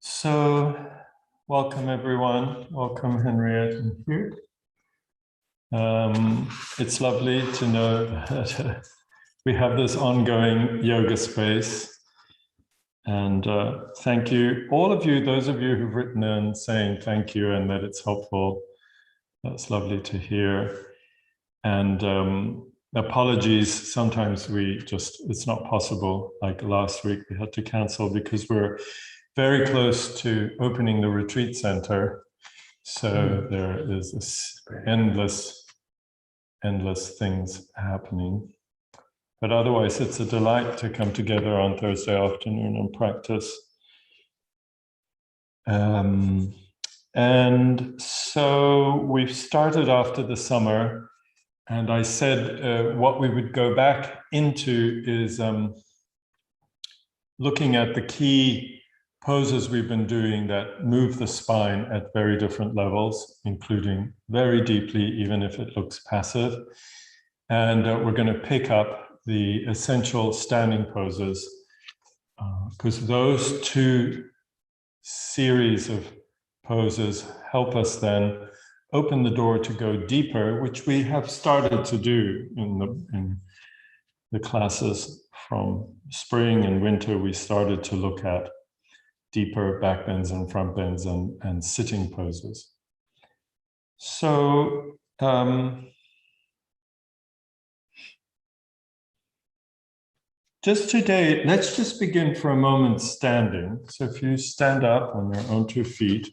So, welcome everyone. Welcome Henriette and Hugh. It's lovely to know that we have this ongoing yoga space. And thank you, all of you, those of you who've written in saying thank you and that it's helpful. That's lovely to hear. And apologies, sometimes it's not possible. Like last week, we had to cancel because we're very close to opening the retreat center. So there is this endless things happening. But otherwise, it's a delight to come together on Thursday afternoon and practice. And so we've started after the summer, and I said what we would go back into is looking at the key poses we've been doing that move the spine at very different levels, including very deeply, even if it looks passive. And we're going to pick up the essential standing poses, because those two series of poses help us then open the door to go deeper, which we have started to do in the classes from spring and winter. We started to look at deeper back bends and front bends and sitting poses. So just today, let's just begin for a moment standing. So if you stand up on your own 2 feet.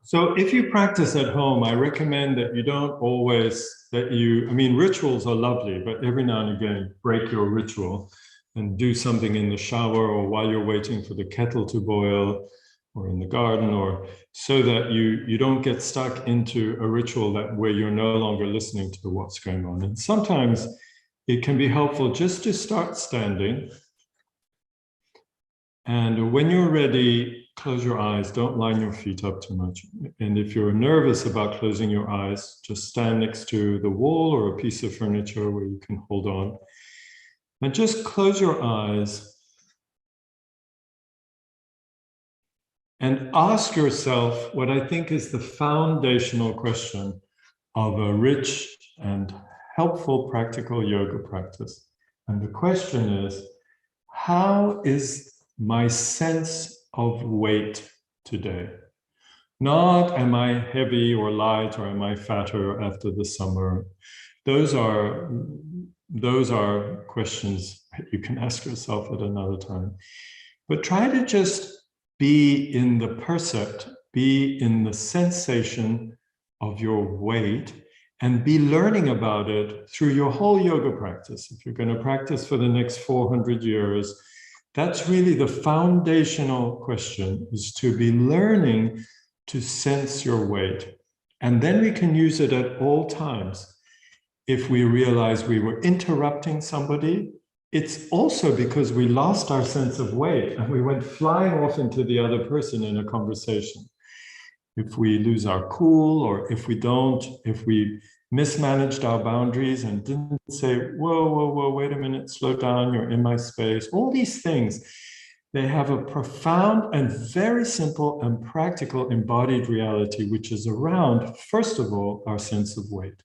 So if you practice at home, I recommend that you don't always, rituals are lovely, but every now and again, break your ritual and do something in the shower or while you're waiting for the kettle to boil or in the garden, or so that you don't get stuck into a ritual where you're no longer listening to what's going on. And sometimes it can be helpful just to start standing. And when you're ready, close your eyes, don't line your feet up too much. And if you're nervous about closing your eyes, just stand next to the wall or a piece of furniture where you can hold on. And just close your eyes and ask yourself what I think is the foundational question of a rich and helpful practical yoga practice. And the question is, how is my sense of weight today? Not am I heavy or light, or am I fatter after the summer? Those are questions you can ask yourself at another time. But try to just be in the percept, be in the sensation of your weight, and be learning about it through your whole yoga practice. If you're going to practice for the next 400 years, that's really the foundational question, is to be learning to sense your weight. And then we can use it at all times. If we realize we were interrupting somebody, it's also because we lost our sense of weight and we went flying off into the other person in a conversation. If we lose our cool, or if we mismanaged our boundaries and didn't say, whoa, wait a minute, slow down, you're in my space. All these things, they have a profound and very simple and practical embodied reality, which is around, first of all, our sense of weight.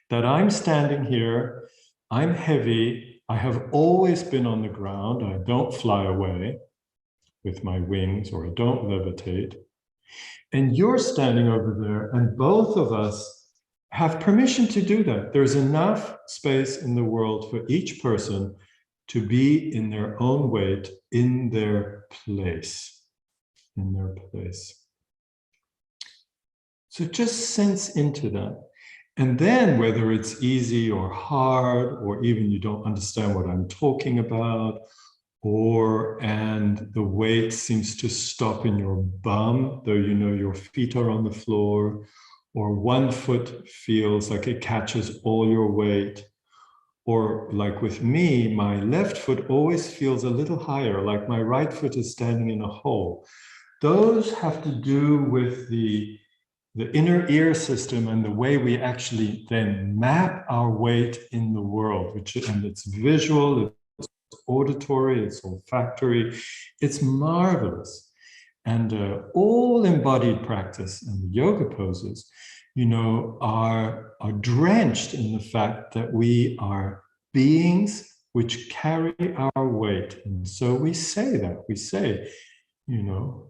That I'm standing here, I'm heavy, I have always been on the ground, I don't fly away with my wings, or I don't levitate. And you're standing over there, and both of us have permission to do that. There's enough space in the world for each person to be in their own weight, in their place, So just sense into that. And then whether it's easy or hard, or even you don't understand what I'm talking about, and the weight seems to stop in your bum, though you know your feet are on the floor, or one foot feels like it catches all your weight, or like with me, my left foot always feels a little higher, like my right foot is standing in a hole. Those have to do with the inner ear system and the way we actually then map our weight in the world, and it's visual, it's auditory, it's olfactory, it's marvelous. And all embodied practice and the yoga poses, you know, are drenched in the fact that we are beings which carry our weight. And so we say that, we say, you know,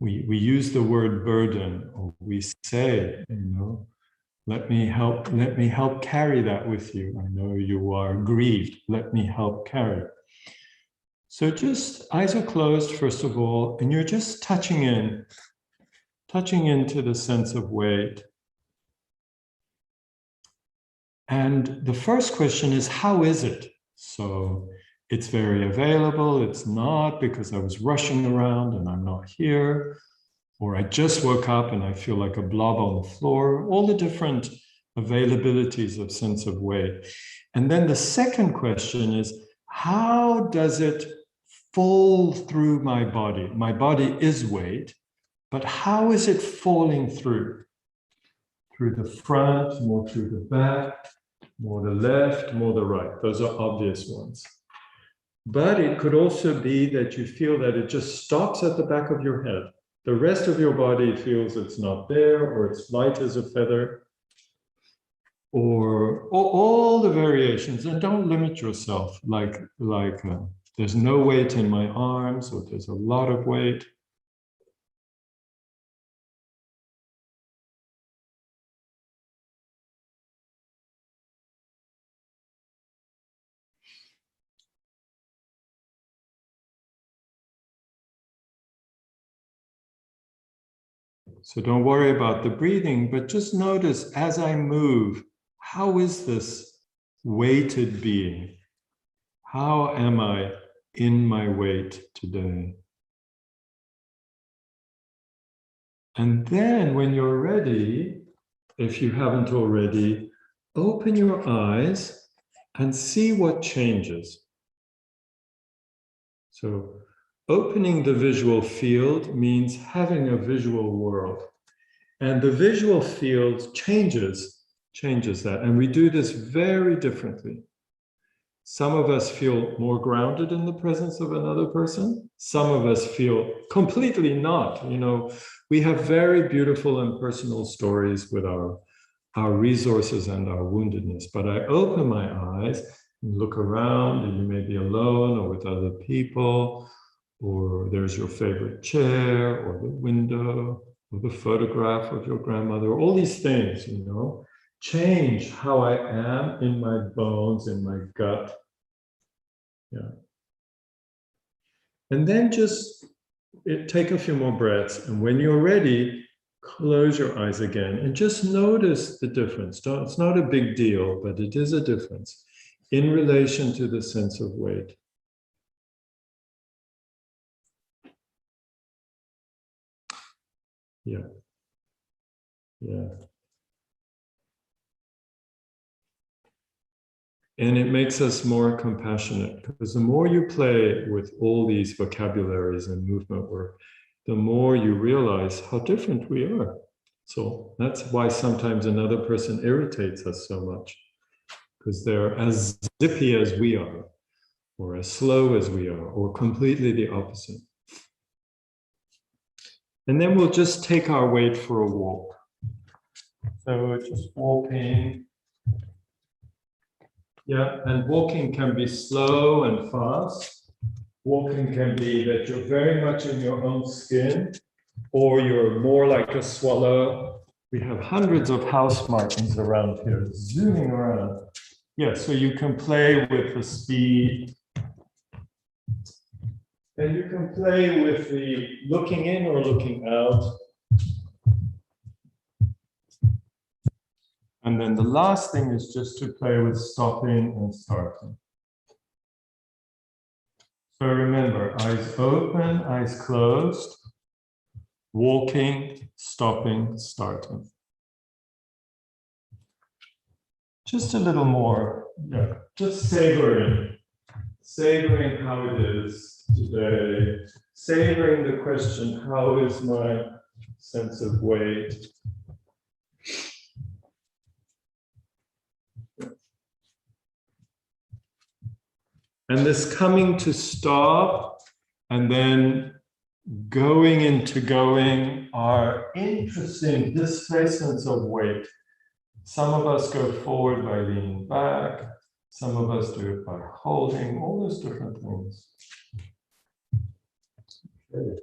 we use the word burden, or we say, you know, let me help carry that with you. I know you are grieved, let me help carry. So just eyes are closed, first of all, and you're just touching into the sense of weight. And the first question is, how is it? So it's very available, it's not because I was rushing around and I'm not here, or I just woke up and I feel like a blob on the floor, all the different availabilities of sense of weight. And then the second question is, how does it fall through my body? My body is weight, but how is it falling through? Through the front, more through the back, more the left, more the right. Those are obvious ones. But it could also be that you feel that it just stops at the back of your head. The rest of your body feels it's not there, or it's light as a feather, or all the variations. And don't limit yourself, like there's no weight in my arms, or there's a lot of weight. So don't worry about the breathing, but just notice as I move, how is this weighted being? How am I in my weight today? And then when you're ready, if you haven't already, open your eyes and see what changes. So opening the visual field means having a visual world. And the visual field changes that. And we do this very differently. Some of us feel more grounded in the presence of another person. Some of us feel completely not. You know, we have very beautiful and personal stories with our resources and our woundedness. But I open my eyes and look around, and you may be alone or with other people, or there's your favorite chair or the window or the photograph of your grandmother. All these things, you know, change how I am in my bones, in my gut. Yeah. And then just take a few more breaths. And when you're ready, close your eyes again and just notice the difference. It's not a big deal, but it is a difference in relation to the sense of weight. Yeah. Yeah. And it makes us more compassionate, because the more you play with all these vocabularies and movement work, the more you realize how different we are. So that's why sometimes another person irritates us so much, because they're as zippy as we are, or as slow as we are, or completely the opposite. And then we'll just take our weight for a walk. So just walking. Yeah, and walking can be slow and fast. Walking can be that you're very much in your own skin, or you're more like a swallow. We have hundreds of house martins around here, zooming around. Yeah, so you can play with the speed. And you can play with the looking in or looking out. And then the last thing is just to play with stopping and starting. So remember, eyes open, eyes closed, walking, stopping, starting. Just a little more, yeah, just savoring how it is today, savoring the question, how is my sense of weight? And this coming to stop and then going into going are interesting displacements of weight. Some of us go forward by leaning back. Some of us do it by holding, all those different things. Okay.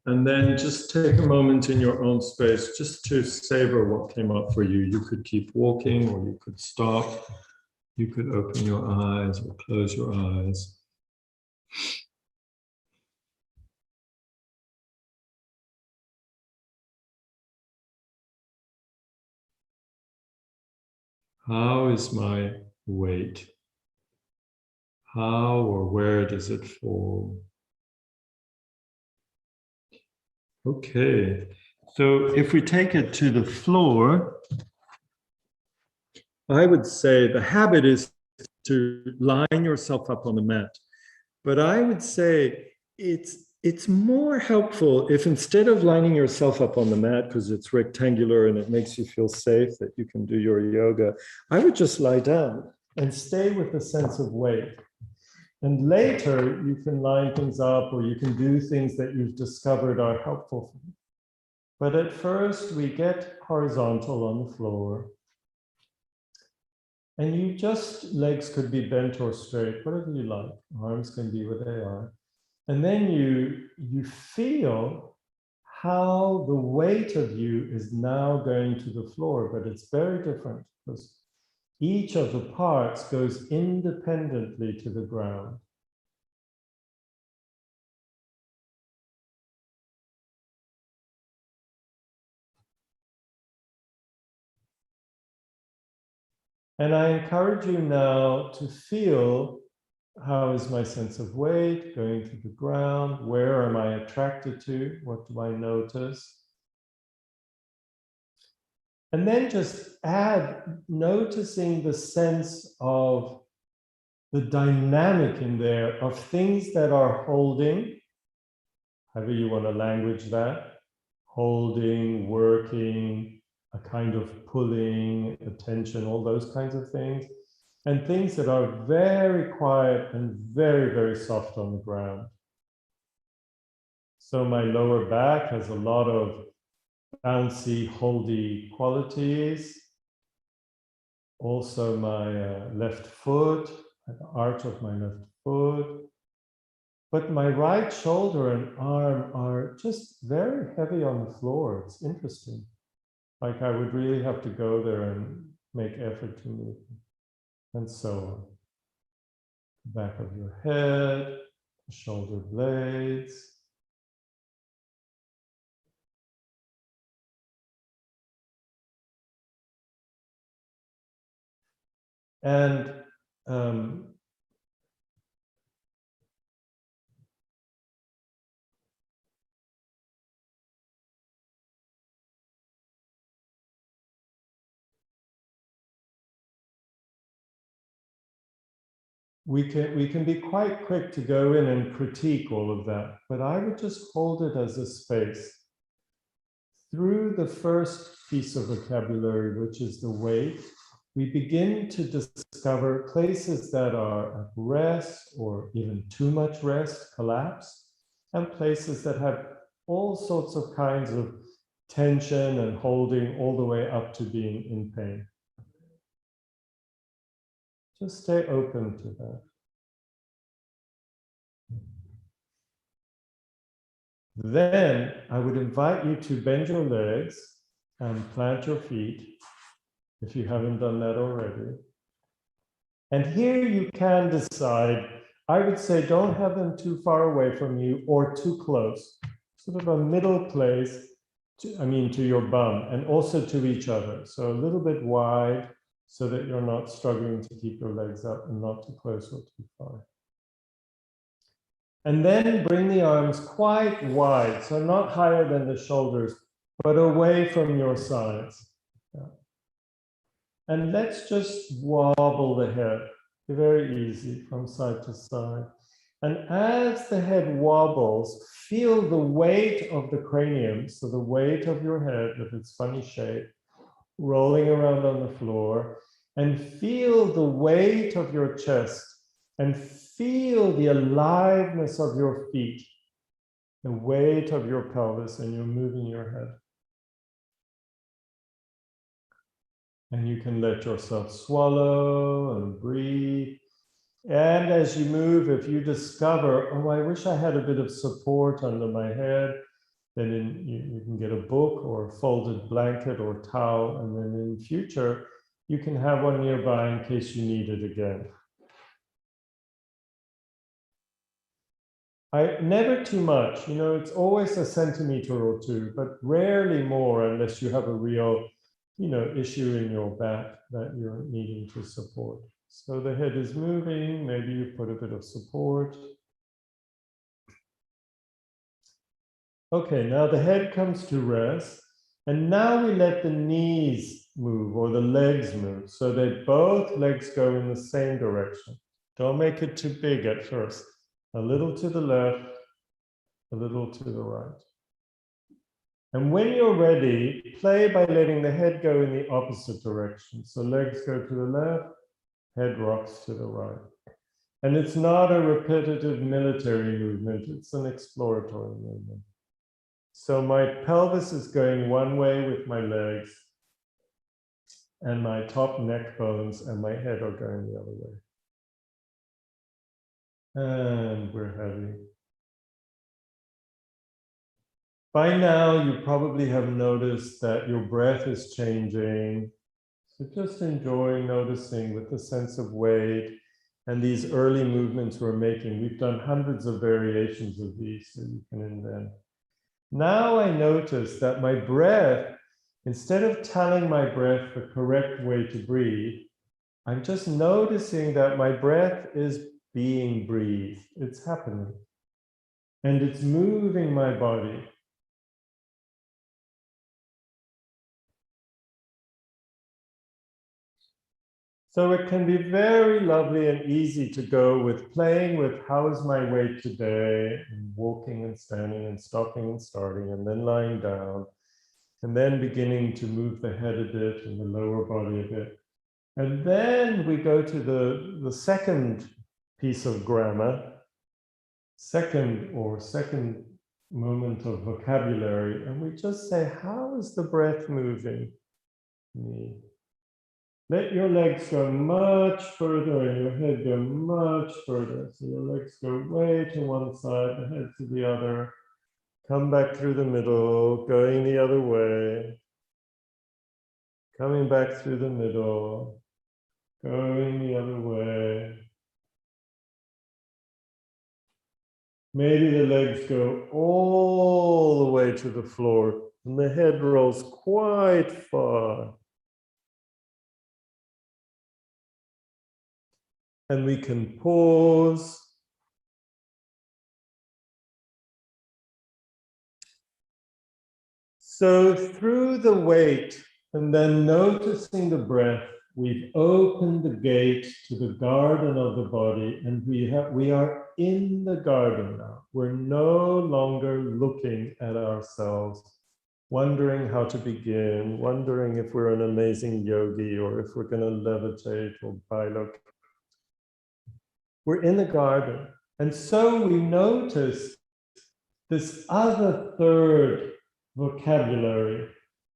And then just take a moment in your own space just to savor what came up for you. You could keep walking or you could stop. You could open your eyes or close your eyes. How is my weight? How or where does it fall? Okay, so if we take it to the floor, I would say the habit is to line yourself up on the mat. But I would say it's more helpful if instead of lining yourself up on the mat because it's rectangular and it makes you feel safe that you can do your yoga, I would just lie down and stay with a sense of weight. And later you can line things up or you can do things that you've discovered are helpful for you. But at first we get horizontal on the floor. And you just, legs could be bent or straight, whatever you like. Arms can be where they are. And then you feel how the weight of you is now going to the floor, but it's very different because each of the parts goes independently to the ground. And I encourage you now to feel, how is my sense of weight going to the ground? Where am I attracted to? What do I notice? And then just add noticing the sense of the dynamic in there of things that are holding, however you want to language that, holding, working, a kind of pulling, attention, all those kinds of things, and things that are very quiet and very, very soft on the ground. So my lower back has a lot of bouncy, holdy qualities. Also my left foot, the arch of my left foot. But my right shoulder and arm are just very heavy on the floor. It's interesting. Like I would really have to go there and make effort to move. And so on. Back of your head, shoulder blades. And we can be quite quick to go in and critique all of that, but I would just hold it as a space. Through the first piece of vocabulary, which is the weight, we begin to discover places that are at rest or even too much rest, collapse, and places that have all sorts of kinds of tension and holding all the way up to being in pain. Just stay open to that. Then I would invite you to bend your legs and plant your feet, if you haven't done that already. And here you can decide, I would say don't have them too far away from you or too close, sort of a middle place, to your bum and also to each other. So a little bit wide so that you're not struggling to keep your legs up and not too close or too far. And then bring the arms quite wide, so not higher than the shoulders, but away from your sides. Yeah. And let's just wobble the head, very easy from side to side. And as the head wobbles, feel the weight of the cranium, so the weight of your head with its funny shape, rolling around on the floor. and feel the weight of your chest and feel the aliveness of your feet, the weight of your pelvis, and you're moving your head. And you can let yourself swallow and breathe. And as you move, if you discover, oh, I wish I had a bit of support under my head, then you can get a book or a folded blanket or towel, and then in future, you can have one nearby in case you need it again. Never too much, it's always a centimeter or two, but rarely more unless you have a real, issue in your back that you're needing to support. So the head is moving, maybe you put a bit of support. Okay, now the head comes to rest, and now we let the knees move or the legs move so that both legs go in the same direction. Don't make it too big at first. A little to the left, a little to the right. And when you're ready, play by letting the head go in the opposite direction. So legs go to the left, head rocks to the right. And it's not a repetitive military movement, it's an exploratory movement. So my pelvis is going one way with my legs, and my top neck bones and my head are going the other way. And we're heavy. By now, you probably have noticed that your breath is changing. So just enjoy noticing with a sense of weight and these early movements we're making. We've done hundreds of variations of these, so you can invent. Now I notice that my breath, instead of telling my breath the correct way to breathe, I'm just noticing that my breath is being breathed. It's happening. And it's moving my body. So it can be very lovely and easy to go with playing with how is my weight today, and walking and standing and stopping and starting, and then lying down, and then beginning to move the head a bit and the lower body a bit. And then we go to the second piece of grammar, second moment of vocabulary, and we just say, how is the breath moving me? Let your legs go much further and your head go much further. So your legs go way to one side, the head to the other. Come back through the middle, going the other way. Coming back through the middle, going the other way. Maybe the legs go all the way to the floor and the head rolls quite far. And we can pause. So through the weight and then noticing the breath, we've opened the gate to the garden of the body, and we are in the garden now. We're no longer looking at ourselves, wondering how to begin, wondering if we're an amazing yogi or if we're going to levitate or bilocate. We're in the garden. And so we notice this other third vocabulary,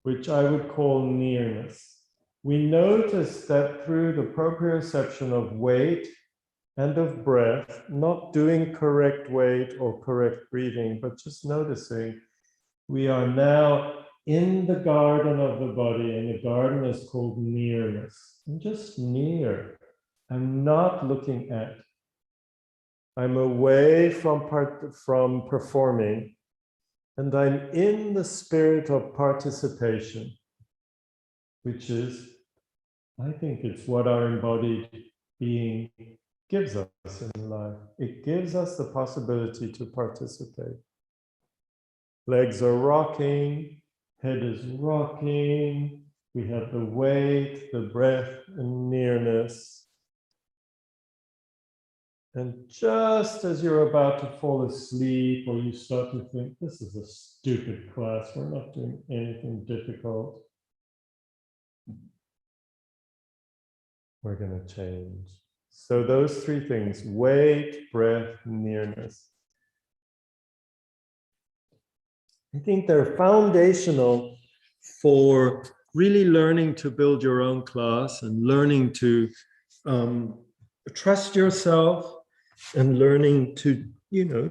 which I would call nearness. We notice that through the proprioception of weight and of breath, not doing correct weight or correct breathing, but just noticing, we are now in the garden of the body, and the garden is called nearness. I'm just near. I'm not looking at. I'm away from performing, and I'm in the spirit of participation, which is, I think it's what our embodied being gives us in life. It gives us the possibility to participate. Legs are rocking, head is rocking, we have the weight, the breath, and nearness. And just as you're about to fall asleep, or you start to think, this is a stupid class, we're not doing anything difficult, we're going to change. So those three things: weight, breath, nearness. I think they're foundational for really learning to build your own class and learning to trust yourself and learning to,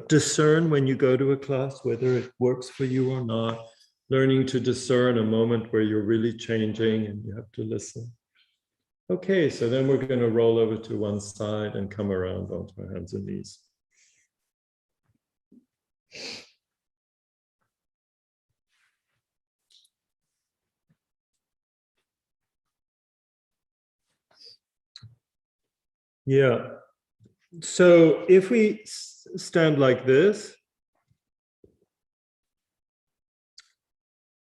discern when you go to a class, whether it works for you or not, learning to discern a moment where you're really changing and you have to listen. Okay, so then we're going to roll over to one side and come around onto our hands and knees. Yeah. So if we stand like this,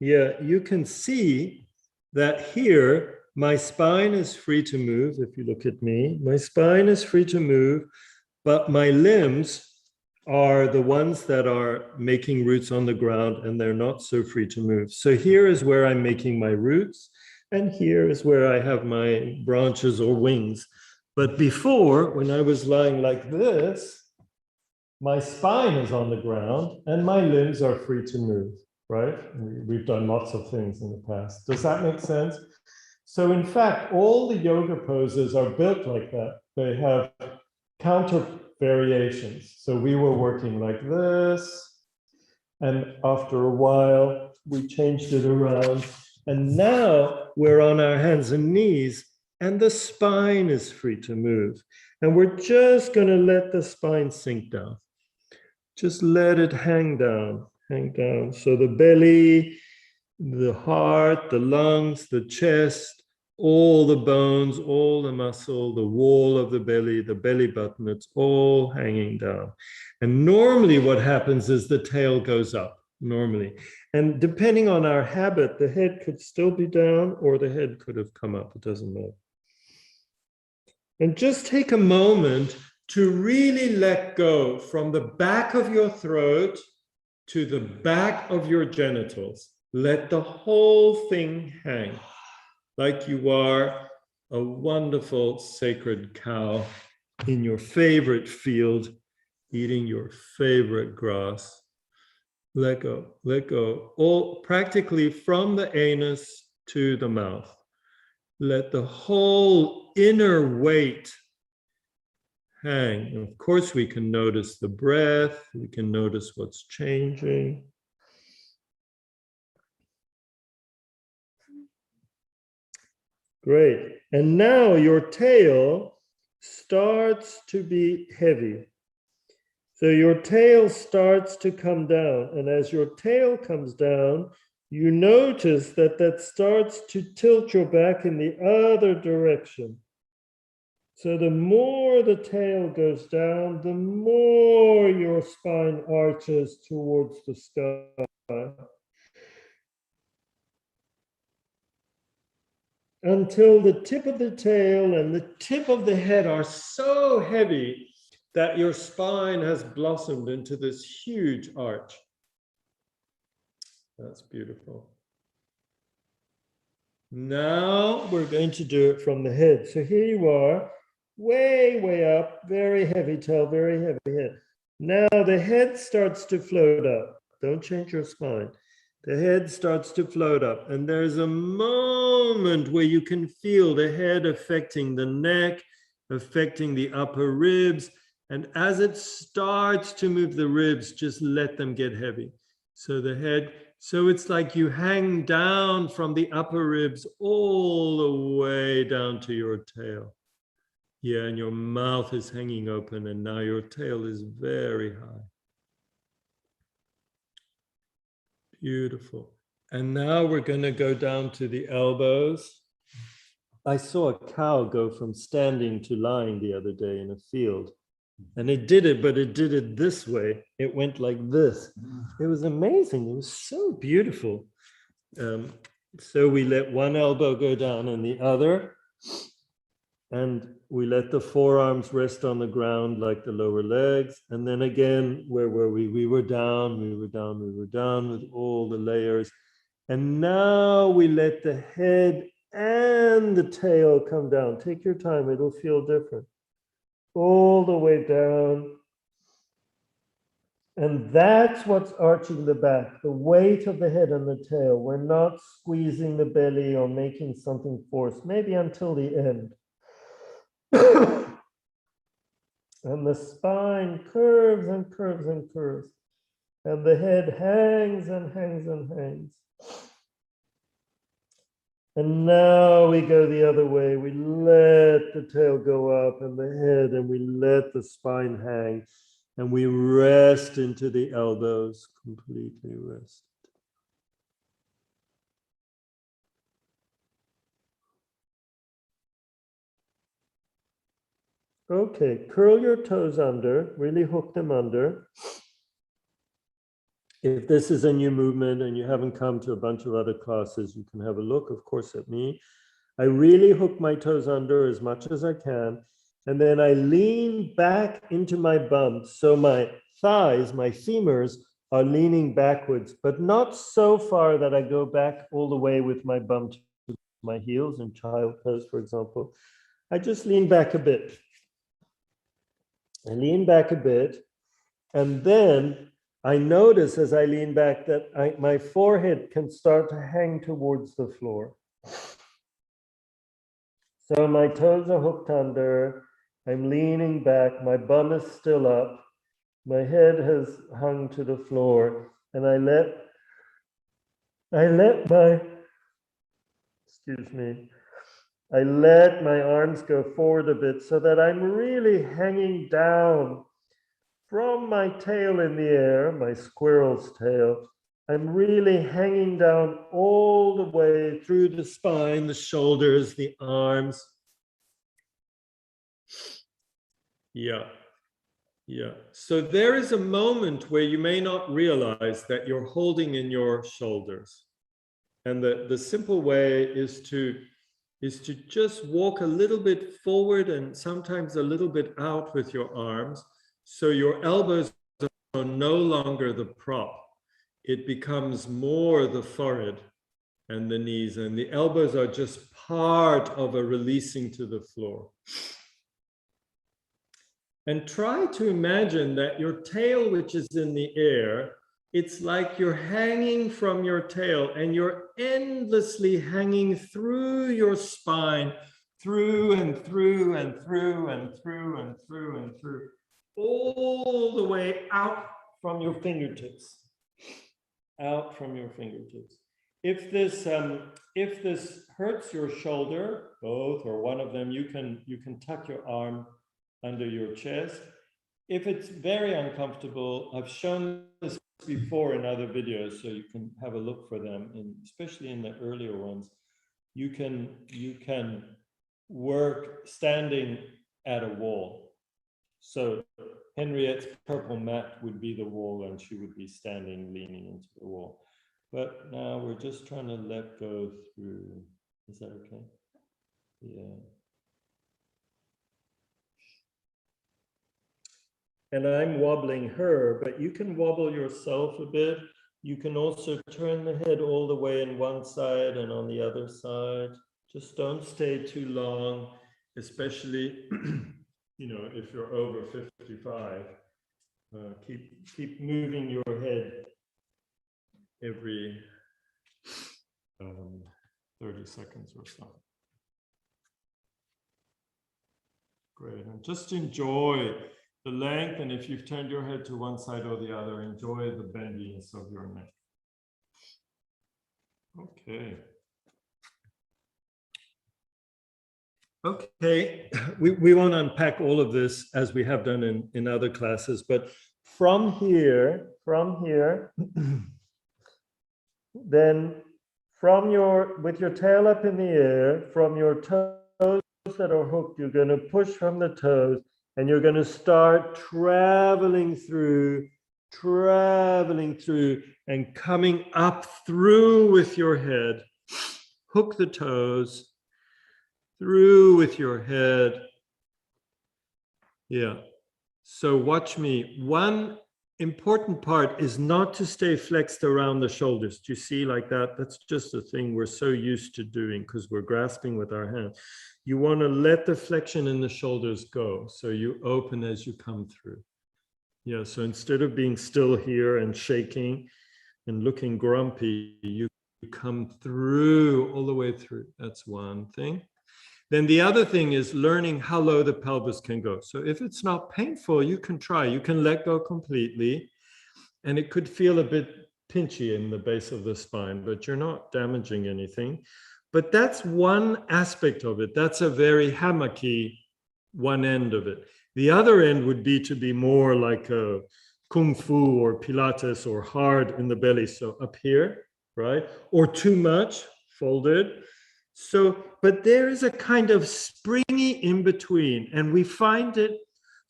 you can see that here my spine is free to move. If you look at me, my spine is free to move, but my limbs are the ones that are making roots on the ground, and they're not so free to move. So here is where I'm making my roots, and here is where I have my branches or wings. But before, when I was lying like this, my spine is on the ground and my limbs are free to move, right? We've done lots of things in the past. Does that make sense? So in fact, all the yoga poses are built like that. They have counter variations. So we were working like this, and after a while, we changed it around. And now we're on our hands and knees, and the spine is free to move. And we're just going to let the spine sink down. Just let it hang down, hang down. So the belly, the heart, the lungs, the chest, all the bones, all the muscle, the wall of the belly button, it's all hanging down. And normally what happens is the tail goes up, normally. And depending on our habit, the head could still be down or the head could have come up, it doesn't matter. And just take a moment to really let go from the back of your throat to the back of your genitals. Let the whole thing hang like you are a wonderful sacred cow in your favorite field, eating your favorite grass. Let go, all practically from the anus to the mouth. Let the whole inner weight hang. And of course, we can notice the breath, we can notice what's changing. Great. And now your tail starts to be heavy. So your tail starts to come down. And as your tail comes down, you notice that that starts to tilt your back in the other direction. So the more the tail goes down, the more your spine arches towards the sky. Until the tip of the tail and the tip of the head are so heavy that your spine has blossomed into this huge arch. That's beautiful. Now we're going to do it from the head. So here you are, way, way up, very heavy tail, very heavy head. Now the head starts to float up. Don't change your spine. The head starts to float up, and there's a moment where you can feel the head affecting the neck, affecting the upper ribs. And as it starts to move the ribs, just let them get heavy. So the head, so it's like you hang down from the upper ribs all the way down to your tail. Yeah, and your mouth is hanging open, and now your tail is very high. Beautiful. And now we're going to go down to the elbows. I saw a cow go from standing to lying the other day in a field. And it did it, but it did it this way. It went like this. It was amazing. It was so beautiful. So we let one elbow go down and the other. And we let the forearms rest on the ground like the lower legs. And then again, where were we? We were down with all the layers. And now we let the head and the tail come down. Take your time, it'll feel different. All the way down. And that's what's arching the back, the weight of the head and the tail. We're not squeezing the belly or making something forced, maybe until the end. And the spine curves and curves and curves. And the head hangs and hangs and hangs. And now we go the other way. We let the tail go up and the head, and we let the spine hang. And we rest into the elbows, completely rest. Okay, curl your toes under, really hook them under. If this is a new movement and you haven't come to a bunch of other classes, you can have a look, of course, at me. I really hook my toes under as much as I can. And then I lean back into my bum. So my thighs, my femurs are leaning backwards, but not so far that I go back all the way with my bum to my heels in child pose, for example. I just lean back a bit. I lean back a bit. And then I notice as I lean back that my forehead can start to hang towards the floor. So my toes are hooked under, I'm leaning back, my bum is still up, my head has hung to the floor, and I let my arms go forward a bit so that I'm really hanging down from my tail in the air, my squirrel's tail. I'm really hanging down all the way through the spine, the shoulders, the arms. Yeah. So there is a moment where you may not realize that you're holding in your shoulders. And the simple way is to just walk a little bit forward and sometimes a little bit out with your arms. So your elbows are no longer the prop. It becomes more the forehead and the knees, and the elbows are just part of a releasing to the floor. And try to imagine that your tail, which is in the air, it's like you're hanging from your tail and you're endlessly hanging through your spine, through and through and through and through and through and through, all the way out from your fingertips. Out from your fingertips. If this hurts your shoulder, both or one of them, you can tuck your arm under your chest. If it's very uncomfortable, I've shown this before in other videos, so you can have a look for them, especially in the earlier ones. You can work standing at a wall. So Henriette's purple mat would be the wall, and she would be standing, leaning into the wall. But now we're just trying to let go through. Is that okay? Yeah. And I'm wobbling her, but you can wobble yourself a bit. You can also turn the head all the way in one side and on the other side. Just don't stay too long, especially if you're over 55. Keep moving your head every 30 seconds or so. Great, and just enjoy the length, and if you've turned your head to one side or the other, enjoy the bendiness of your neck. Okay, we won't unpack all of this as we have done in other classes, but from here, then with your tail up in the air, from your toes that are hooked, you're going to push from the toes, and you're going to start traveling through and coming up through with your head. Hook the toes, through with your head. Yeah. So watch me. One important part is not to stay flexed around the shoulders. Do you see like that? That's just a thing we're so used to doing because we're grasping with our hands. You want to let the flexion in the shoulders go. So you open as you come through. Yeah, so instead of being still here and shaking and looking grumpy, you come through all the way through. That's one thing. Then the other thing is learning how low the pelvis can go. So if it's not painful, you can try. You can let go completely. And it could feel a bit pinchy in the base of the spine, but you're not damaging anything. But that's one aspect of it. That's a very hammocky one end of it. The other end would be to be more like a Kung Fu or Pilates or hard in the belly. So up here, right? Or too much, folded. So, but there is a kind of springy in between, and we find it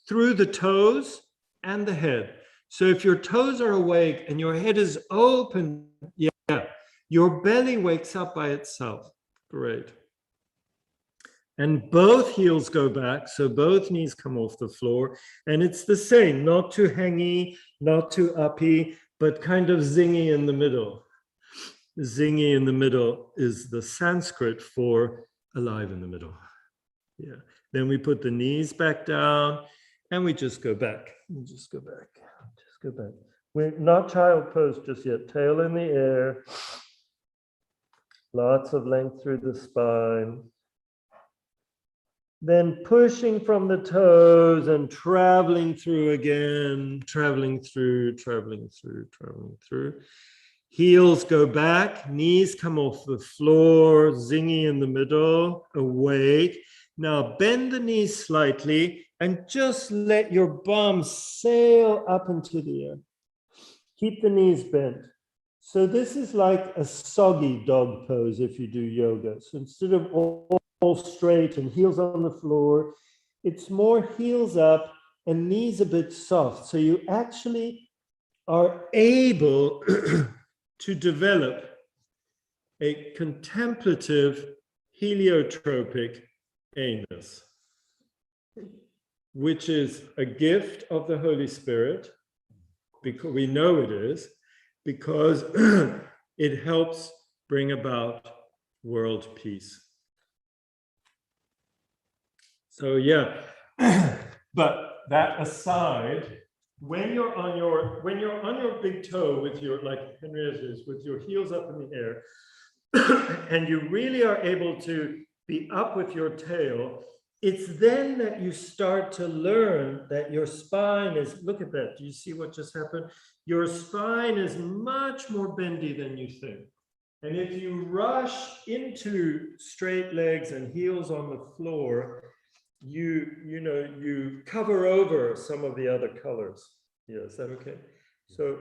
through the toes and the head. So if your toes are awake and your head is open, yeah, your belly wakes up by itself. Great. And both heels go back, so both knees come off the floor. And it's the same, not too hangy, not too uppy, but kind of zingy in the middle. Zingy in the middle is the Sanskrit for alive in the middle. Yeah. Then we put the knees back down and we just go back. We just go back. Just go back. We're not child pose just yet. Tail in the air. Lots of length through the spine. Then pushing from the toes and traveling through again, traveling through, traveling through, traveling through. Heels go back, knees come off the floor, zingy in the middle, awake. Now bend the knees slightly and just let your bum sail up into the air. Keep the knees bent. So this is like a soggy dog pose if you do yoga. So instead of all straight and heels on the floor, it's more heels up and knees a bit soft. So you actually are able to develop a contemplative heliotropic anus, which is a gift of the Holy Spirit, because we know it is, because it helps bring about world peace. So yeah, but that aside, when you're on your big toe with your, like Henriette is, with your heels up in the air, and you really are able to be up with your tail, it's then that you start to learn that your spine is, look at that, do you see what just happened? Your spine is much more bendy than you think. And if you rush into straight legs and heels on the floor, you cover over some of the other colors. Yeah, is that okay? So,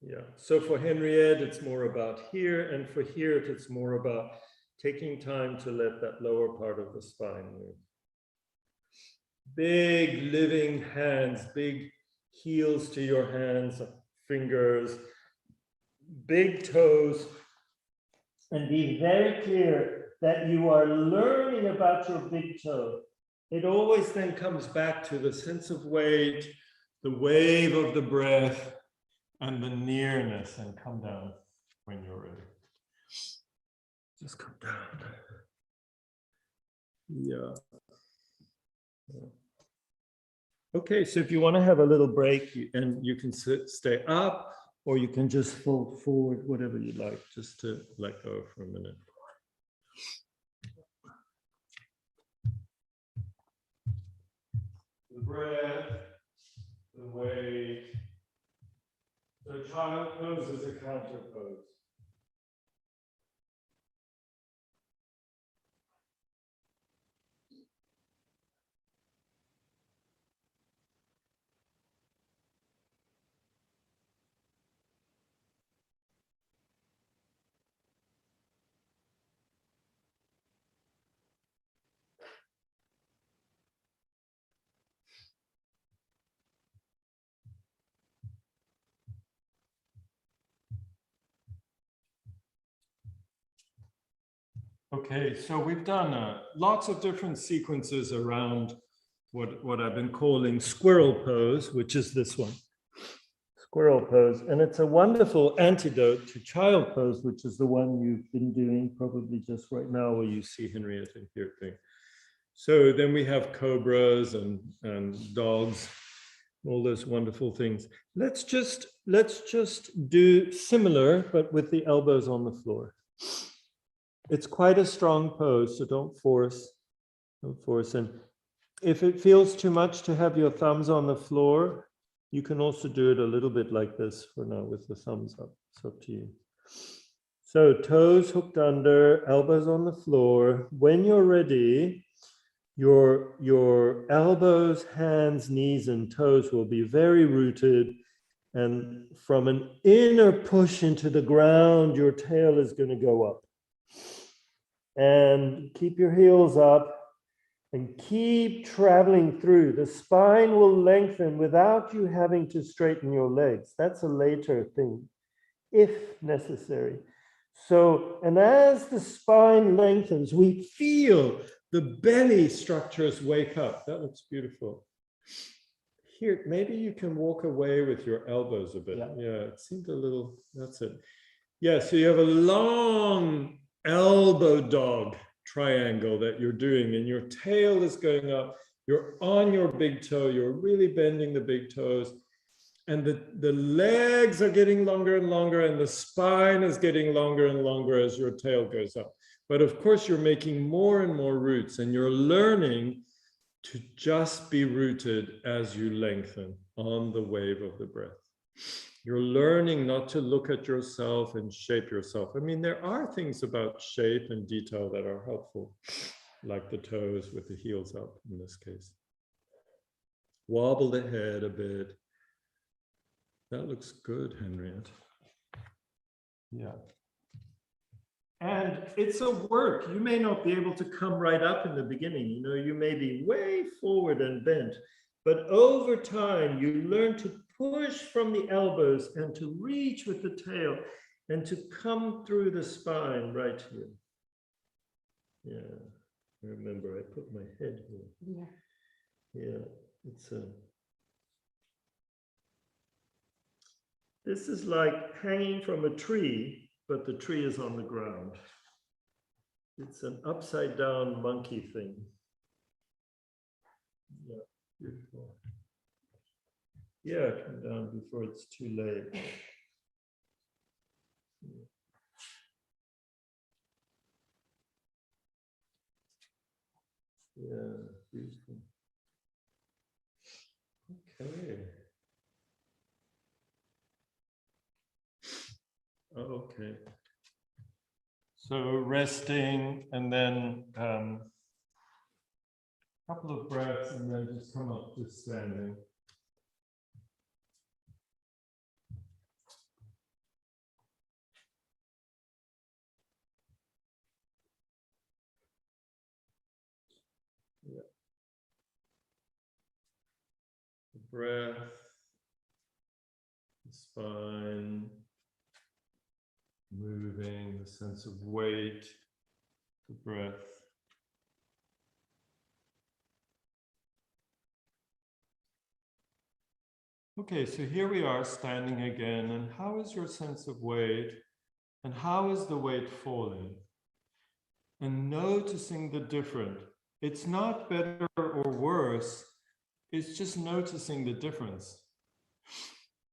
yeah. So for Henriette, it's more about here, and for here, it's more about taking time to let that lower part of the spine move. Big living hands, big heels to your hands, fingers, big toes, and be very clear that you are learning about your big toe. It always then comes back to the sense of weight, the wave of the breath, and the nearness, and come down when you're ready. Just come down. Yeah. Okay, so if you want to have a little break, and you can stay up, or you can just fold forward, whatever you like, just to let go for a minute. The breath, the weight. So child pose is a counter pose. Okay, so we've done lots of different sequences around what I've been calling squirrel pose, which is this one. Squirrel pose. And it's a wonderful antidote to child pose, which is the one you've been doing probably just right now where you see Henrietta here doing. So then we have cobras and dogs, all those wonderful things. Let's just do similar, but with the elbows on the floor. It's quite a strong pose, so don't force. And if it feels too much to have your thumbs on the floor, you can also do it a little bit like this for now with the thumbs up. It's up to you. So toes hooked under, elbows on the floor. When you're ready, your elbows, hands, knees, and toes will be very rooted. And from an inner push into the ground, your tail is going to go up. And keep your heels up. And keep traveling through. The spine will lengthen without you having to straighten your legs. That's a later thing, if necessary. So, and as the spine lengthens, we feel the belly structures wake up. That looks beautiful. Here, maybe you can walk away with your elbows a bit. Yeah, it seemed a little, that's it. Yeah, so you have a long elbow dog triangle that you're doing, and your tail is going up, you're on your big toe, you're really bending the big toes, and the legs are getting longer and longer, and the spine is getting longer and longer as your tail goes up. But of course, you're making more and more roots, and you're learning to just be rooted as you lengthen on the wave of the breath. You're learning not to look at yourself and shape yourself. I mean, there are things about shape and detail that are helpful, like the toes with the heels up in this case. Wobble the head a bit. That looks good, Henriette. Yeah. And it's a work. You may not be able to come right up in the beginning. You know, you may be way forward and bent, but over time, you learn to push from the elbows and to reach with the tail and to come through the spine right here. Yeah, remember I put my head here. Yeah, it's a... This is like hanging from a tree, but the tree is on the ground. It's an upside down monkey thing. Yeah, beautiful. Yeah, come down before it's too late. Yeah, beautiful. Okay. Okay. So resting, and then a couple of breaths, and then just come up to standing. Yeah. The breath, the spine, moving, the sense of weight, the breath. Okay, so here we are standing again, and how is your sense of weight, and how is the weight falling? And noticing the difference. It's not better or worse, it's just noticing the difference.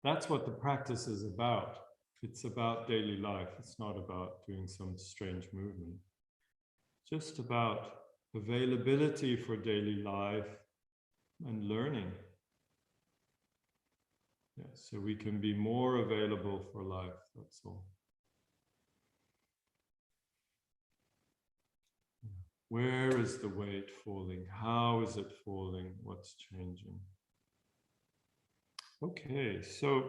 That's what the practice is about. It's about daily life. It's not about doing some strange movement. Just about availability for daily life and learning. Yeah, so we can be more available for life, that's all. Where is the weight falling? How is it falling? What's changing? Okay, so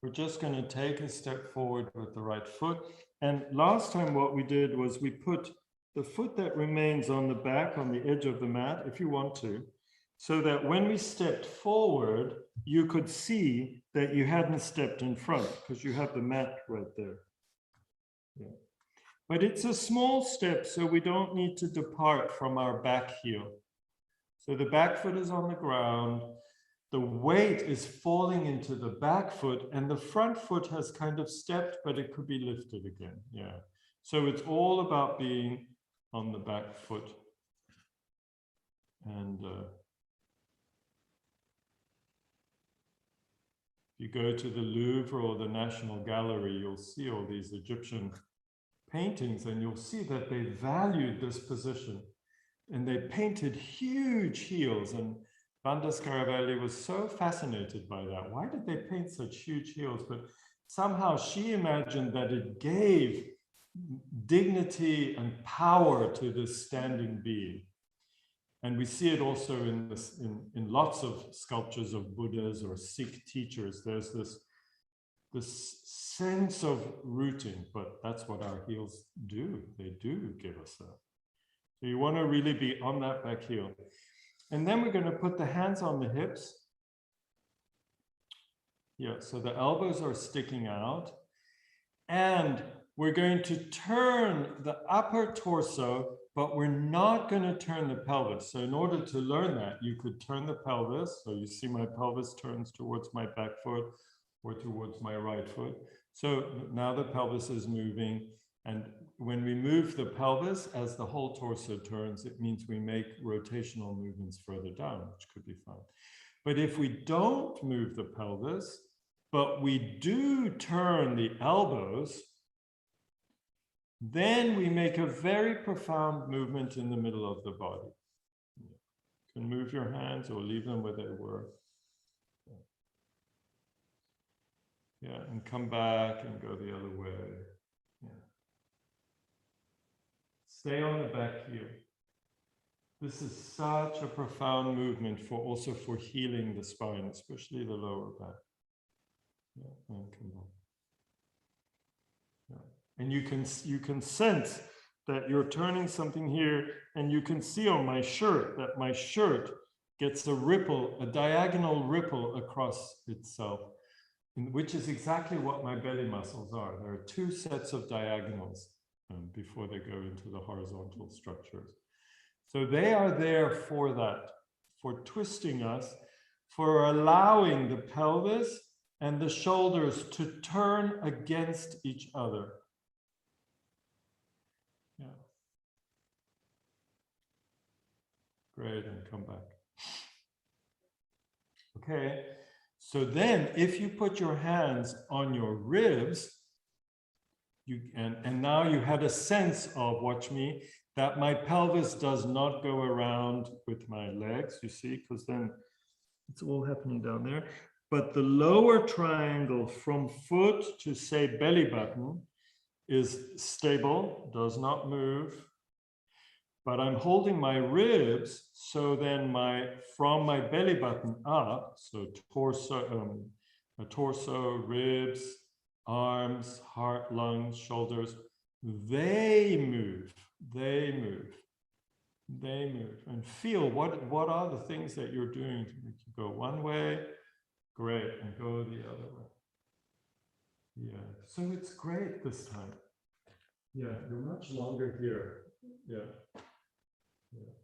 we're just going to take a step forward with the right foot. And last time what we did was we put the foot that remains on the back, on the edge of the mat, if you want to, so that when we stepped forward, you could see that you hadn't stepped in front because you have the mat right there. Yeah. But it's a small step, so we don't need to depart from our back heel. So the back foot is on the ground. The weight is falling into the back foot, and the front foot has kind of stepped, but it could be lifted again. Yeah. So it's all about being on the back foot. And if you go to the Louvre or the National Gallery, you'll see all these Egyptian paintings, and you'll see that they valued this position. And they painted huge heels, and Vanda Scaravelli was so fascinated by that. Why did they paint such huge heels? But somehow she imagined that it gave dignity and power to this standing being. And we see it also in lots of sculptures of Buddhas or Sikh teachers. There's this sense of rooting, but that's what our heels do. They do give us that. So you want to really be on that back heel. And then we're going to put the hands on the hips. Yeah, so the elbows are sticking out. And we're going to turn the upper torso, but we're not going to turn the pelvis. So in order to learn that, you could turn the pelvis. So you see my pelvis turns towards my back foot or towards my right foot. So now the pelvis is moving. And when we move the pelvis, as the whole torso turns, it means we make rotational movements further down, which could be fun. But if we don't move the pelvis, but we do turn the elbows, then we make a very profound movement in the middle of the body. You can move your hands or leave them where they were. Yeah, and come back and go the other way. Yeah. Stay on the back heel. This is such a profound movement also for healing the spine, especially the lower back. Yeah, and come on. Yeah. And you can sense that you're turning something here, and you can see on my shirt that my shirt gets a ripple, a diagonal ripple across itself, which is exactly what my belly muscles are. There are two sets of diagonals before they go into the horizontal structures. So they are there for that, for twisting us, for allowing the pelvis and the shoulders to turn against each other. Yeah. Great, and come back. Okay, so then if you put your hands on your ribs, and now you had a sense of, watch me, that my pelvis does not go around with my legs, you see, because then it's all happening down there. But the lower triangle from foot to, say, belly button is stable, does not move. But I'm holding my ribs, so then from my belly button up, so torso, ribs, arms, heart, lungs, shoulders, they move, and feel what are the things that you're doing to make you go one way, great, and go the other way. Yeah, so it's great this time. Yeah, you're much longer here. Yeah. Yeah.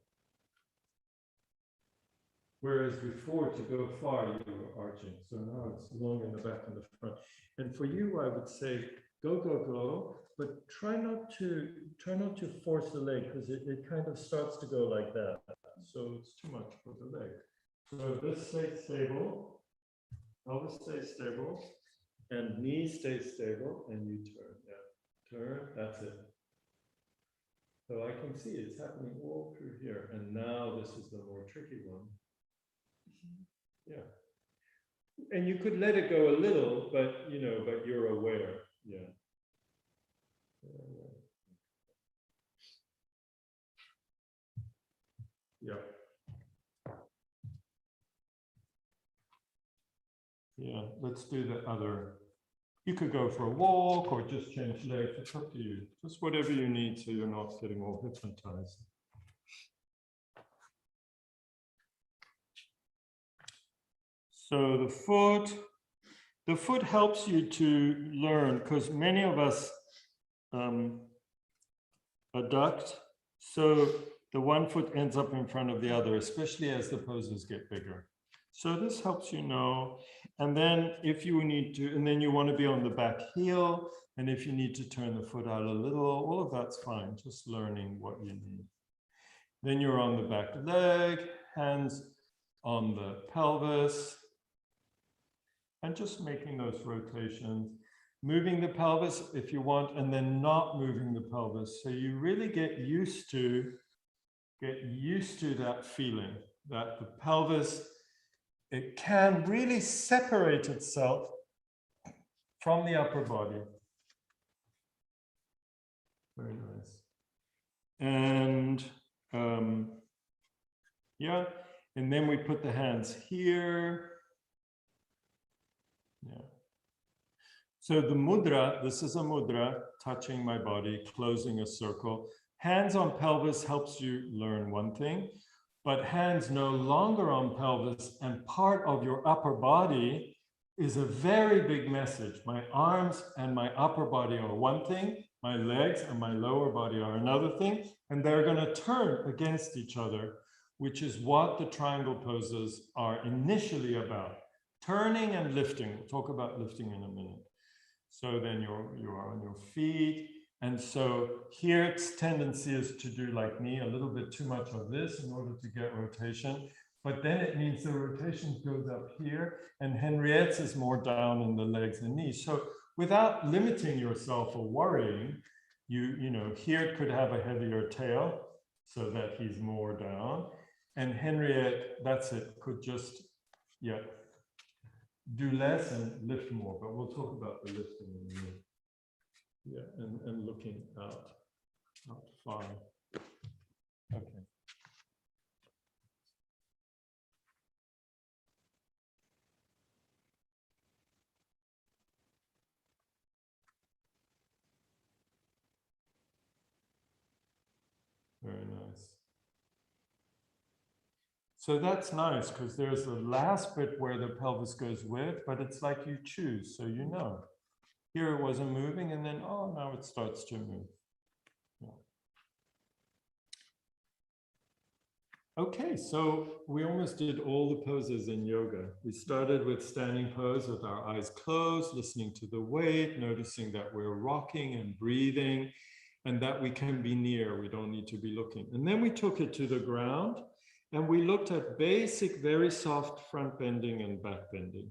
Whereas before, to go far, you were arching. So now it's long in the back and the front. And for you, I would say, go, but try not to force the leg, because it kind of starts to go like that. So it's too much for the leg. So this stays stable, pelvis stays stable, and knee stays stable, and you turn. Yeah, turn, that's it. So I can see it's happening all through here. And now this is the more tricky one. Yeah. And you could let it go a little, but but you're aware. Yeah. Yeah. Yeah, let's do the other. You could go for a walk or just change legs. It's up to you. Just whatever you need so you're not getting all hypnotized. So the foot helps you to learn, because many of us adduct. So the one foot ends up in front of the other, especially as the poses get bigger. So this helps you know. And then if you need to, and then you want to be on the back heel. And if you need to turn the foot out a little, all of that's fine. Just learning what you need. Then you're on the back leg, hands on the pelvis. And just making those rotations. Moving the pelvis if you want, and then not moving the pelvis. So you really get used to that feeling that the pelvis, it can really separate itself from the upper body. Very nice. And yeah, and then we put the hands here. Yeah. So the mudra, this is a mudra, touching my body, closing a circle. Hands on pelvis helps you learn one thing, but hands no longer on pelvis and part of your upper body is a very big message. My arms and my upper body are one thing, my legs and my lower body are another thing, and they're going to turn against each other, which is what the triangle poses are initially about. Turning and lifting. We'll talk about lifting in a minute. So then you are on your feet. And so here its tendency is to do like me, a little bit too much of this in order to get rotation. But then it means the rotation goes up here and Henriette's is more down in the legs and knees. So without limiting yourself or worrying, you know, here it could have a heavier tail so that he's more down. And Henriette, that's it, could just, yeah, do less and lift more, but we'll talk about the lifting in a minute. Yeah, and looking out far. Okay. Very nice. So that's nice because there's the last bit where the pelvis goes with, but it's like you choose, so you know. Here it wasn't moving, and then, oh, now it starts to move. Yeah. Okay, so we almost did all the poses in yoga. We started with standing pose with our eyes closed, listening to the weight, noticing that we're rocking and breathing, and that we can be near. We don't need to be looking. And then we took it to the ground, and we looked at basic, very soft front bending and back bending.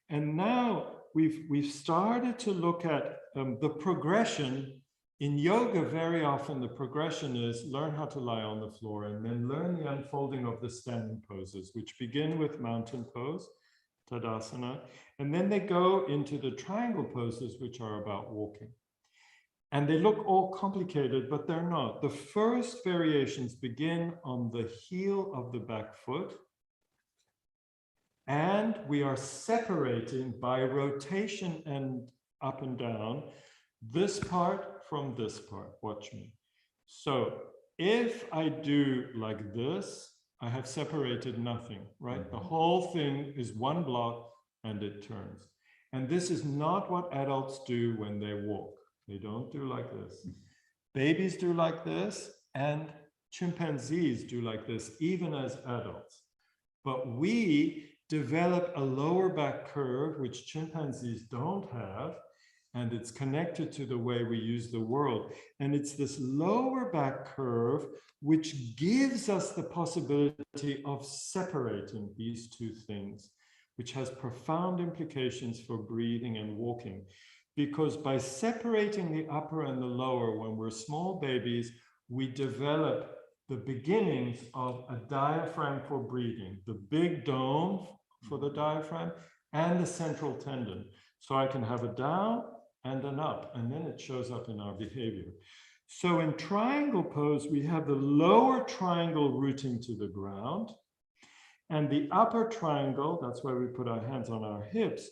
And now we've started to look at the progression. In yoga, very often the progression is learn how to lie on the floor and then learn the unfolding of the standing poses, which begin with mountain pose, Tadasana, and then they go into the triangle poses, which are about walking. And they look all complicated, but they're not. The first variations begin on the heel of the back foot. And we are separating by rotation and up and down this part from this part. Watch me. So if I do like this, I have separated nothing, right? The whole thing is one block and it turns. And this is not what adults do when they walk. They don't do like this. Babies do like this, and chimpanzees do like this, even as adults. But we develop a lower back curve, which chimpanzees don't have, and it's connected to the way we use the world. And it's this lower back curve which gives us the possibility of separating these two things, which has profound implications for breathing and walking. Because by separating the upper and the lower when we're small babies, we develop the beginnings of a diaphragm for breathing, the big dome for the diaphragm and the central tendon. So I can have a down and an up, and then it shows up in our behavior. So in triangle pose, we have the lower triangle rooting to the ground, and the upper triangle, that's why we put our hands on our hips,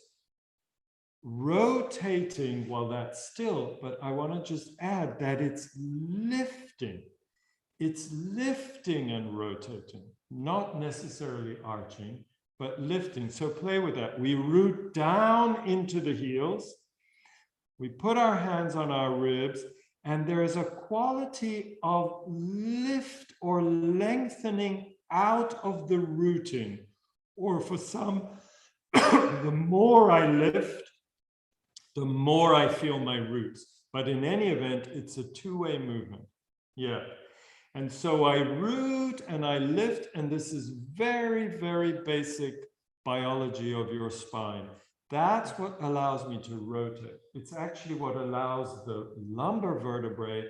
rotating while that's still, but I want to just add that it's lifting. It's lifting and rotating, not necessarily arching, but lifting. So play with that. We root down into the heels. We put our hands on our ribs, And there is a quality of lift or lengthening out of the rooting. Or for some, the more I lift, the more I feel my roots. But in any event, it's a two-way movement. Yeah. And so I root and I lift, and this is very, very basic biology of your spine. That's what allows me to rotate. It's actually what allows the lumbar vertebrae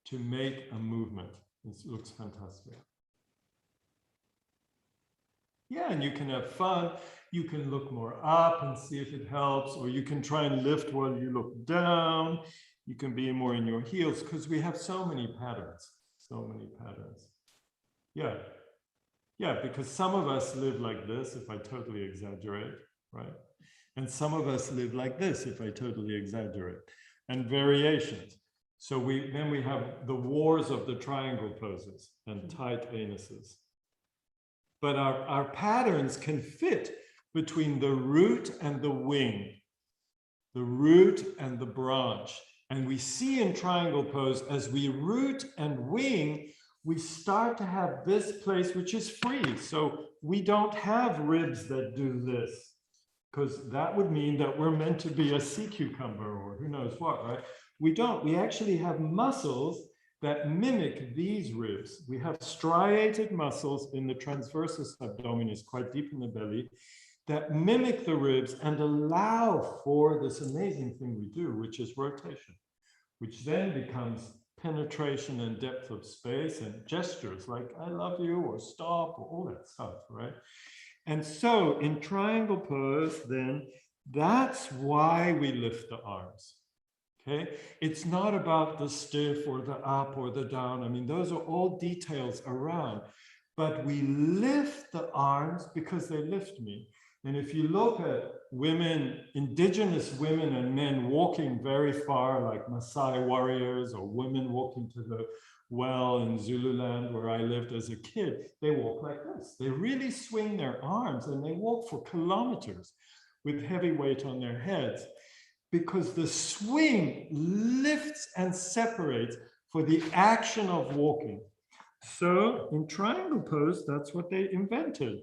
to make a movement. This looks fantastic. Yeah, and you can have fun. You can look more up and see if it helps, or you can try and lift while you look down. You can be more in your heels because we have so many patterns, so many patterns. Yeah. Yeah, because some of us live like this, if I totally exaggerate, right? And some of us live like this, if I totally exaggerate, and variations. So then we have the wars of the triangle poses and tight anuses. But our patterns can fit between the root and the wing, the root and the branch. And we see in triangle pose, as we root and wing, we start to have this place which is free. So we don't have ribs that do this, because that would mean that we're meant to be a sea cucumber or who knows what, right? We don't. We actually have muscles that mimic these ribs. We have striated muscles in the transversus abdominis, quite deep in the belly, that mimic the ribs and allow for this amazing thing we do, which is rotation, which then becomes penetration and depth of space and gestures like I love you or stop or all that stuff, right? And so in triangle pose, then that's why we lift the arms. Okay, it's not about the stiff or the up or the down. I mean, those are all details around, but we lift the arms because they lift me. And if you look at women, indigenous women and men walking very far, like Maasai warriors, or women walking to the well in Zululand where I lived as a kid, they walk like this. They really swing their arms and they walk for kilometers with heavy weight on their heads, because the swing lifts and separates for the action of walking. So in triangle pose, that's what they invented.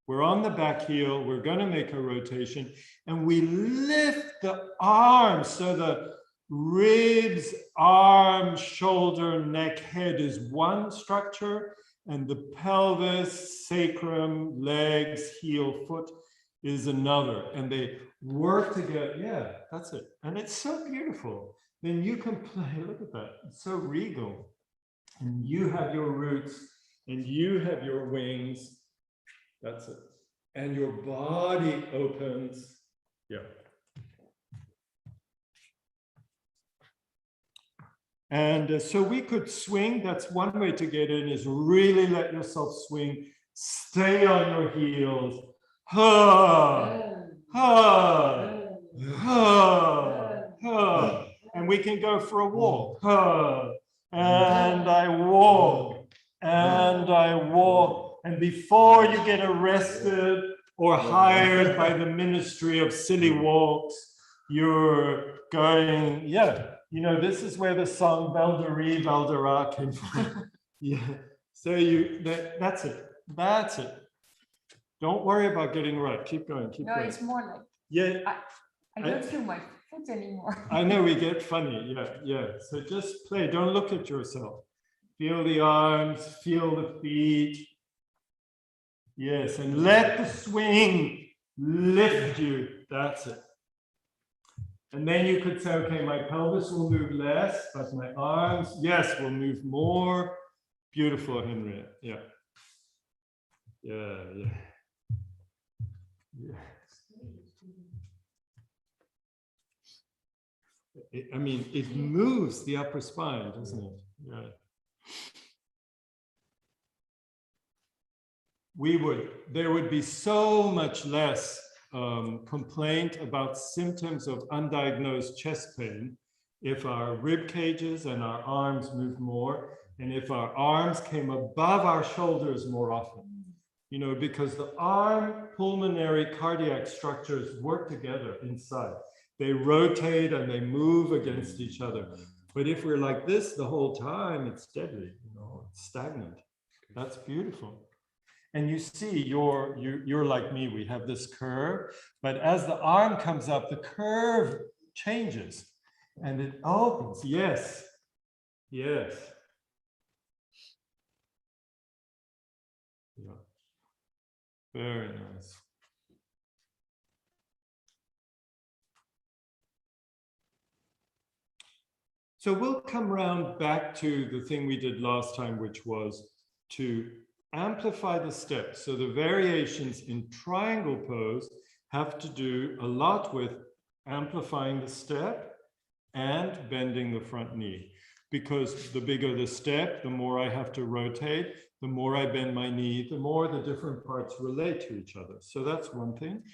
We're on the back heel, we're going to make a rotation, and we lift the arms. So the ribs, arm, shoulder, neck, head is one structure, and the pelvis, sacrum, legs, heel, foot is another, and they work together. Yeah, that's it. And it's so beautiful. Then you can play, look at that, it's so regal. And you have your roots and you have your wings. That's it. And your body opens. Yeah. And so we could swing. That's one way to get in, is really let yourself swing. Stay on your heels. Ha, ha, ha, ha. And we can go for a walk. Ha. And I walk. And I walk. And before you get arrested or hired by the Ministry of Silly Walks, you're going, yeah, you know, this is where the song Balderie, Baldera came from. Yeah. So that's it. That's it. Don't worry about getting right. Keep going. Keep going. It's more like, yeah. I don't feel my foot anymore. I know we get funny. Yeah, yeah. So just play. Don't look at yourself. Feel the arms, feel the feet. Yes, and let the swing lift you. That's it. And then you could say, okay, my pelvis will move less, but my arms, yes, will move more. Beautiful, Henriette. Yeah. Yeah, yeah. Yeah. I mean, it moves the upper spine, doesn't it? Yeah. There would be so much less complaint about symptoms of undiagnosed chest pain if our rib cages and our arms moved more, and if our arms came above our shoulders more often. You know, because the arm, pulmonary, cardiac structures work together inside. They rotate and they move against each other. But if we're like this the whole time, it's deadly, you know, it's stagnant. That's beautiful. And you see, you're like me, we have this curve, but as the arm comes up, the curve changes and it opens. Yes, yes. Yeah. Very nice. So we'll come round back to the thing we did last time, which was to amplify the steps. So the variations in triangle pose have to do a lot with amplifying the step and bending the front knee. Because the bigger the step, the more I have to rotate, the more I bend my knee, the more the different parts relate to each other. So that's one thing.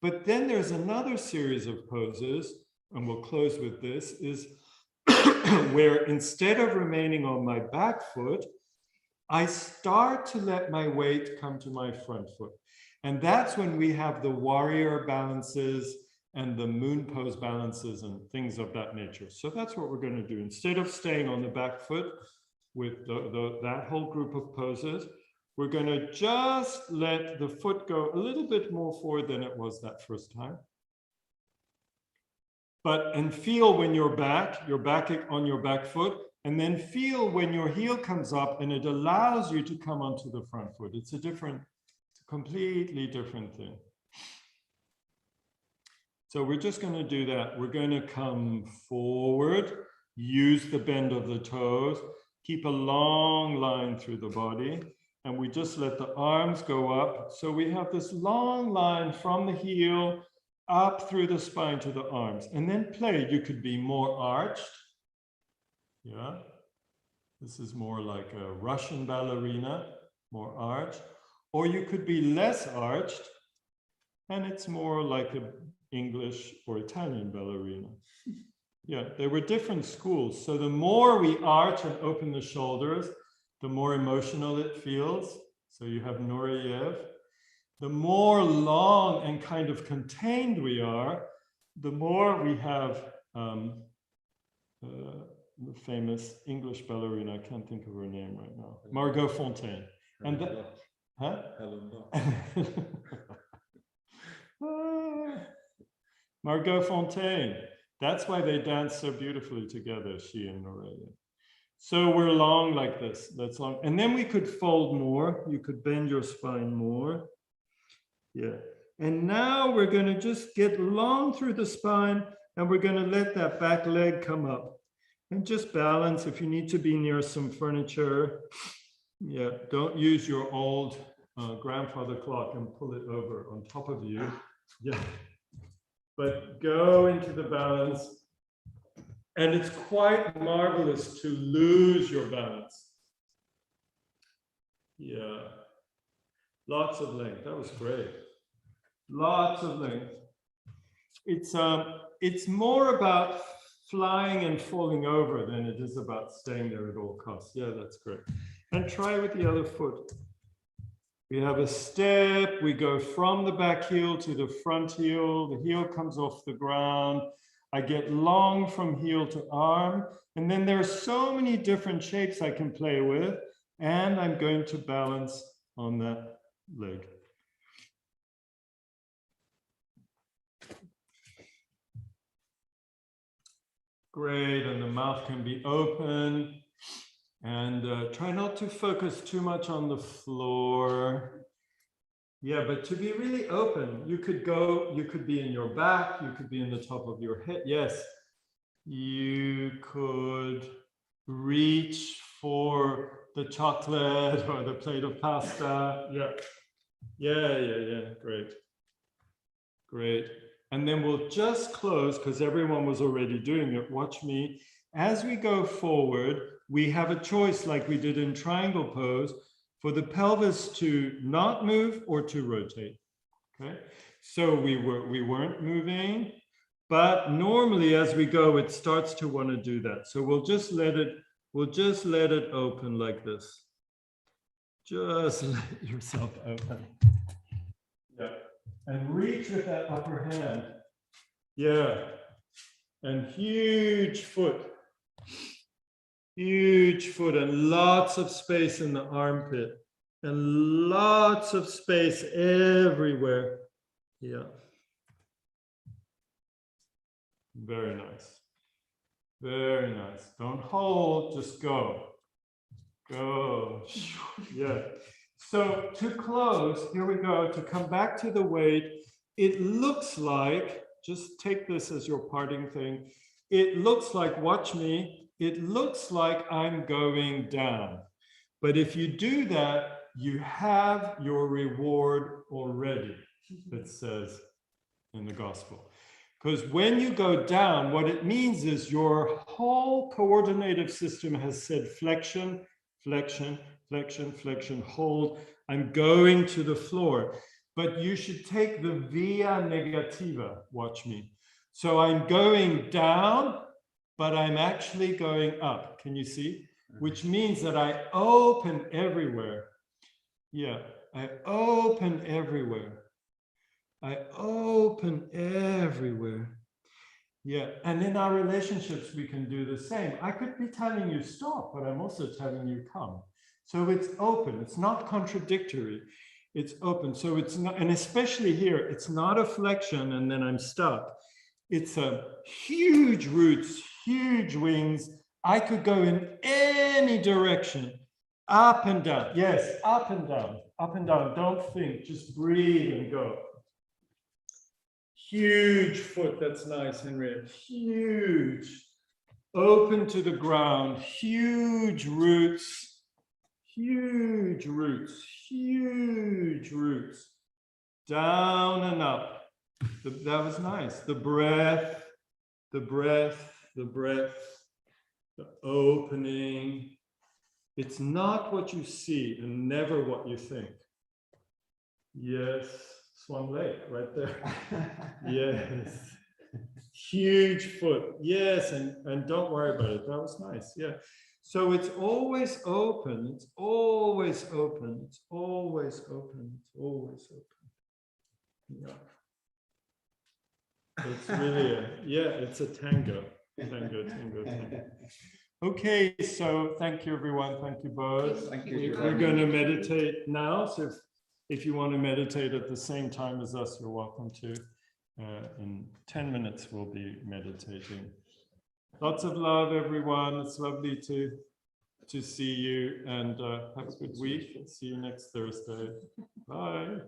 But then there's another series of poses, and we'll close with this, is where instead of remaining on my back foot, I start to let my weight come to my front foot. And that's when we have the warrior balances and the moon pose balances and things of that nature. So that's what we're going to do. Instead of staying on the back foot with that whole group of poses, we're going to just let the foot go a little bit more forward than it was that first time. And feel when you're back on your back foot, and then feel when your heel comes up and it allows you to come onto the front foot. It's a completely different thing. So we're just going to do that. We're going to come forward, use the bend of the toes, keep a long line through the body, and we just let the arms go up. So we have this long line from the heel up through the spine to the arms, and then play. You could be more arched. Yeah, this is more like a Russian ballerina, more arched, or you could be less arched, and it's more like an English or Italian ballerina. Yeah, there were different schools. So the more we arch and open the shoulders, the more emotional it feels. So you have Nureyev. The more long and kind of contained we are, the more we have the famous English ballerina. I can't think of her name right now. Margot Fonteyn. And that, huh? Margot Fonteyn. That's why they dance so beautifully together, she and Nureyev. So we're long like this. That's long. And then we could fold more. You could bend your spine more. Yeah. And now we're going to just get long through the spine, and we're going to let that back leg come up. And just balance if you need to be near some furniture. Yeah, don't use your old grandfather clock and pull it over on top of you. Yeah. But go into the balance. And it's quite marvelous to lose your balance. Yeah. Lots of length. That was great. Lots of length. It's more about flying and falling over than it is about staying there at all costs. Yeah, that's great. And try with the other foot. We have a step. We go from the back heel to the front heel. The heel comes off the ground. I get long from heel to arm. And then there are so many different shapes I can play with. And I'm going to balance on that leg. Great, and the mouth can be open. And try not to focus too much on the floor. Yeah, but to be really open, you could be in your back, you could be in the top of your head. Yes, you could reach for the chocolate or the plate of pasta. Yeah. Great. Great. And then we'll just close because everyone was already doing it. Watch me. As we go forward, we have a choice like we did in triangle pose for the pelvis to not move or to rotate. Okay. So we weren't moving, but normally as we go, it starts to want to do that. So we'll just let it open like this. Just let yourself open. Yeah. And reach with that upper hand. Yeah. And huge foot. Huge foot and lots of space in the armpit and lots of space everywhere. Yeah. Very nice. Very nice. Don't hold, just go. Go. Yeah. So to close, here we go, to come back to the weight, it looks like, just take this as your parting thing. It looks like, watch me, it looks like I'm going down. But if you do that, you have your reward already, it says in the gospel. Because when you go down, what it means is your whole coordinative system has said flexion, flexion, flexion, flexion, hold. I'm going to the floor. But you should take the via negativa, watch me. So I'm going down, but I'm actually going up. Can you see? Which means that I open everywhere. Yeah, I open everywhere. I open everywhere. Yeah, and in our relationships, we can do the same. I could be telling you stop, but I'm also telling you come. So it's open, it's not contradictory, it's open. So it's not, and especially here, it's not a flexion and then I'm stuck. It's a huge roots, huge wings. I could go in any direction, up and down. Yes, up and down, up and down. Don't think, just breathe and go. Huge foot, that's nice, Henriette. Huge. Open to the ground, huge roots, huge roots, huge roots. Down and up. That was nice. The breath, the breath, the breath, the opening. It's not what you see and never what you think. Yes. Swan Lake right there. Yes. Huge foot. Yes, and don't worry about it. That was nice. Yeah. So it's always open. It's always open. It's always open. It's always open. Yeah. It's really it's a tango. Tango, tango, tango. Okay, so thank you everyone. Thank you both. Thank you. We're going to meditate now. So if you want to meditate at the same time as us, you're welcome to. In 10 minutes, we'll be meditating. Lots of love, everyone. It's lovely to see you, and have a good week. See you next Thursday. Bye.